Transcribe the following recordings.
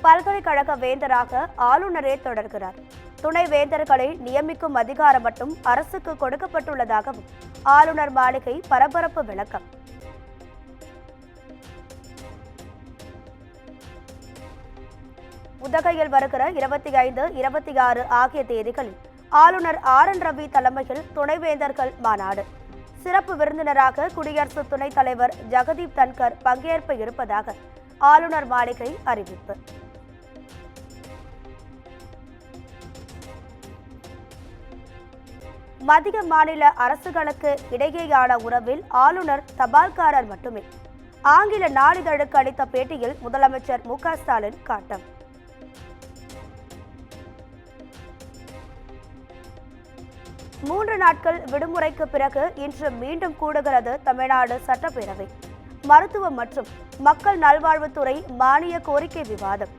பல்கலைக்கழக வேந்தராக ஆளுநரே தொடர்கிறார். துணை வேந்தர்களை நியமிக்கும் அதிகாரம் மட்டும் அரசுக்கு கொடுக்கப்பட்டுள்ளதாகவும் ஆளுநர் மாளிகை பரபரப்பு விளக்கம். உதகையில் வருகிற 25, 26 ஆகிய தேதிகளில் ஆளுநர் RN ரவி தலைமையில் துணைவேந்தர்கள் மாநாடு. சிறப்பு விருந்தினராக குடியரசு துணைத் தலைவர் ஜெகதீப் தன்கர் பங்கேற்ப இருப்பதாக ஆளுநர் மாளிகை அறிவிப்பு. மத்திய மாநில அரசுகளுக்கு இடையேயான உறவில் ஆளுநர் தபால்காரர் மட்டுமே. ஆங்கில நாளிதழுக்கு அளித்த பேட்டியில் முதலமைச்சர் மு.க. ஸ்டாலின் காட்டம். மூன்று நாட்கள் விடுமுறைக்கு பிறகு இன்று மீண்டும் கூடுகிறது தமிழ்நாடு சட்டப்பேரவை. மருத்துவம் மற்றும் மக்கள் நல்வாழ்வுத்துறை மானிய கோரிக்கை விவாதம்.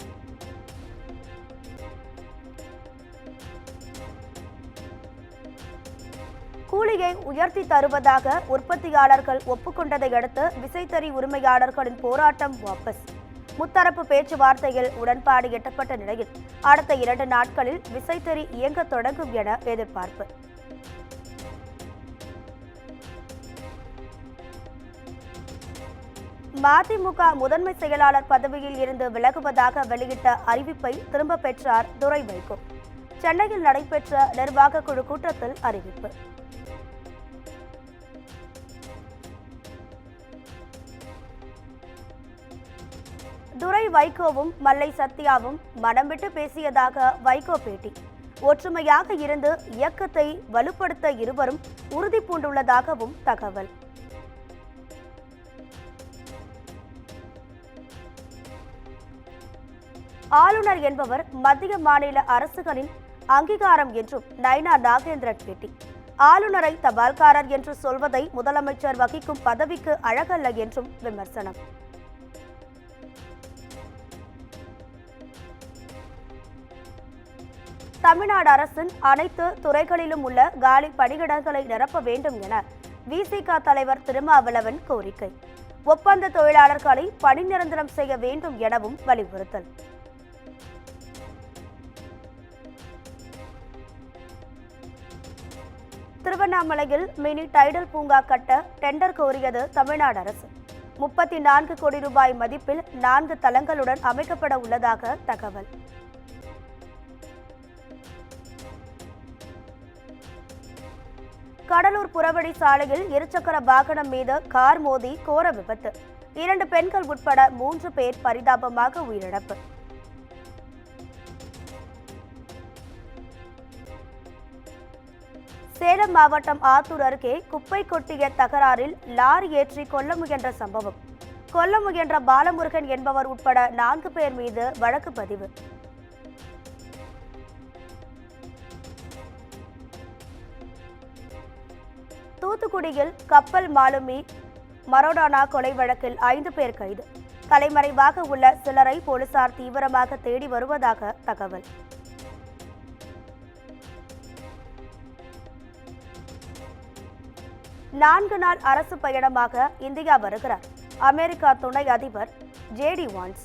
கூலியை உயர்த்தி தருவதாக உற்பத்தியாளர்கள் ஒப்புக்கொண்டதை அடுத்து விசைத்தறி உரிமையாளர்களின் போராட்டம் வாபஸ். முத்தரப்பு பேச்சுவார்த்தையில் உடன்பாடு எட்டப்பட்ட நிலையில் அடுத்த 2 நாட்களில் விசைத்தறி இயங்க தொடங்கும் என எதிர்பார்ப்பு. மதிமுக முதன்மை செயலாளர் பதவியில் இருந்து விலகுவதாக வெளியிட்ட அறிவிப்பை திரும்ப பெற்றார் துரை வைகோ. சென்னையில் நடைபெற்ற நிர்வாக குழு கூட்டத்தில் அறிவிப்பு. துரை வைகோவும் மல்லை சத்யாவும் மனம் விட்டு பேசியதாக வைகோ பேட்டி. ஒற்றுமையாக இருந்து இயக்கத்தை வலுப்படுத்த இருவரும் உறுதி பூண்டுள்ளதாகவும் தகவல். ஆளுநர் என்பவர் மத்திய மாநில அரசுகளின் அங்கீகாரம் என்றும் நைனா நாகேந்திரன் பேட்டி. ஆளுநரை தபால்காரர் என்று சொல்வதை முதலமைச்சர் வகிக்கும் பதவிக்கு அழகல்ல என்றும் விமர்சனம். தமிழ்நாடு அரசின் அனைத்து துறைகளிலும் உள்ள காலி பணியிடங்களை நிரப்ப வேண்டும் என விசிக தலைவர் திருமாவளவன் கோரிக்கை. ஒப்பந்த தொழிலாளர்களை பணி நிரந்தரம் செய்ய வேண்டும் எனவும் வலியுறுத்தல். திருவண்ணாமலையில் மினி டைடல் பூங்கா கட்ட டெண்டர் கோரியது தமிழ்நாடு அரசு. 34 கோடி ரூபாய் மதிப்பில் 4 தளங்களுடன் அமைக்கப்பட உள்ளதாக தகவல். கடலூர் புறவழி சாலையில் இருசக்கர வாகனம் மீது கார் மோதி கோர விபத்து. 2 பெண்கள் உட்பட 3 பேர் பரிதாபமாக உயிரிழப்பு. சேலம் மாவட்டம் ஆத்தூர் அருகே குப்பை கொட்டிய தகராறில் லாரி ஏற்றி கொல்ல முயன்ற சம்பவம். கொல்ல முயன்ற பாலமுருகன் என்பவர் உட்பட 4 பேர் மீது வழக்கு பதிவு. தூத்துக்குடியில் கப்பல் மாலுமி மரோடானா கொலை வழக்கில் 5 பேர் கைது. தலைமறைவாக உள்ள சிலரை போலீசார் தீவிரமாக தேடி வருவதாக தகவல். நான்கு நாள் அரசு பயணமாக இந்தியா வருகிறார் அமெரிக்கா துணை அதிபர் JD வான்ஸ்.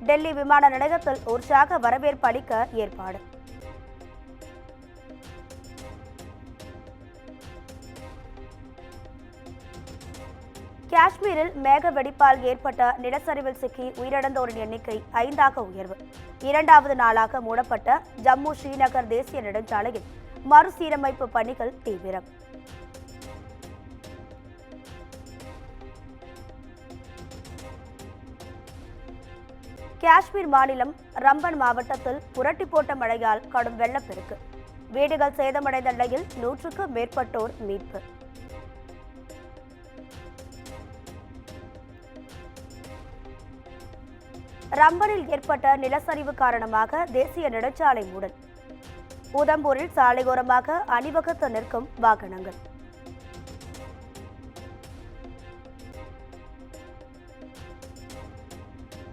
டெல்லி விமான நிலையத்தில் உற்சாக வரவேற்பு அளிக்க ஏற்பாடு. காஷ்மீரில் மேக வெடிப்பால் ஏற்பட்ட நிலச்சரிவில் சிக்கி உயிரிழந்தோரின் எண்ணிக்கை 5ஆக உயர்வு. 2வது நாளாக மூடப்பட்ட ஜம்மு ஸ்ரீநகர் தேசிய நெடுஞ்சாலையில் மறுசீரமைப்பு பணிகள் தீவிரம். காஷ்மீர் மாநிலம் ரம்பன் மாவட்டத்தில் புரட்டி போட்ட மழையால் கடும் வெள்ளப்பெருக்கு. வீடுகள் சேதமடைந்த நிலையில் 100க்கும் மேற்பட்டோர் மீட்பு. ரம்பனில் ஏற்பட்ட நிலச்சரிவு காரணமாக தேசிய நெடுஞ்சாலை மூடல். உதம்பூரில் சாலையோரமாக அணிவகுத்து நிற்கும் வாகனங்கள்.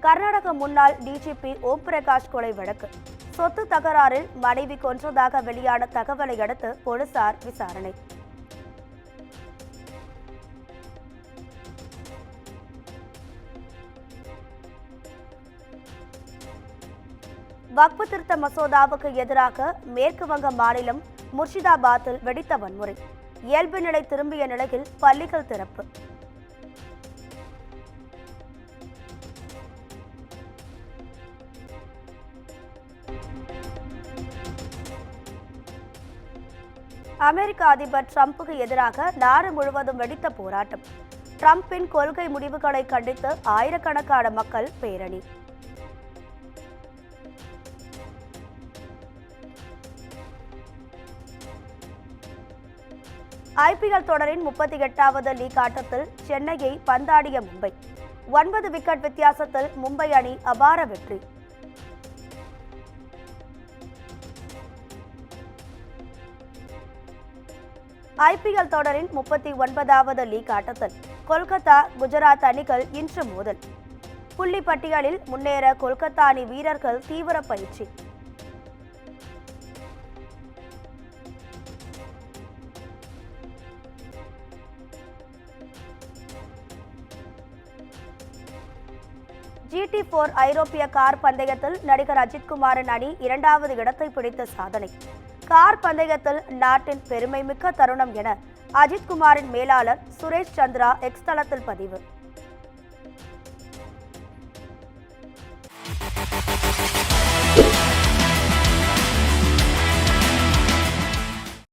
கர்நாடக முன்னாள் DGP ஓம் பிரகாஷ் கொலை வழக்கு. சொத்து தகராறில் மனைவி கொன்றதாக வெளியான தகவலை அடுத்து போலீசார் விசாரணை. வக்ஃபு திருத்த மசோதாவுக்கு எதிராக மேற்கு வங்க மாநிலம் முர்ஷிதாபாத்தில் வெடித்த வன்முறை. இயல்பு நிலை திரும்பிய நிலையில் பள்ளிகள் திறப்பு. அமெரிக்க அதிபர் டிரம்புக்கு எதிராக நாடு முழுவதும் வெடித்த போராட்டம். டிரம்பின் கொள்கை முடிவுகளை கண்டித்து ஆயிரக்கணக்கான மக்கள் பேரணி. ஐபிஎல் தொடரின் 38வது லீக் ஆட்டத்தில் சென்னையை பந்தாடிய மும்பை. 9 விக்கெட் வித்தியாசத்தில் மும்பை அணி அபார வெற்றி. ஐபிஎல் தொடரின் 39வது லீக் ஆட்டத்தில் கொல்கத்தா குஜராத் அணிகள் இன்று மோதல். புள்ளி பட்டியலில் முன்னேற கொல்கத்தா அணி வீரர்கள் தீவிர பயிற்சி. GT4 ஐரோப்பிய கார் பந்தயத்தில் நடிகர் அஜித்குமாரின் அணி 2வது இடத்தை பிடித்த சாதனை. கார் பந்தயத்தில் நாட்டின் பெருமைமிக்க தருணம் என அஜித்குமாரின் மேலாளர் சுரேஷ் சந்திரா எக்ஸ் தளத்தில் பதிவு.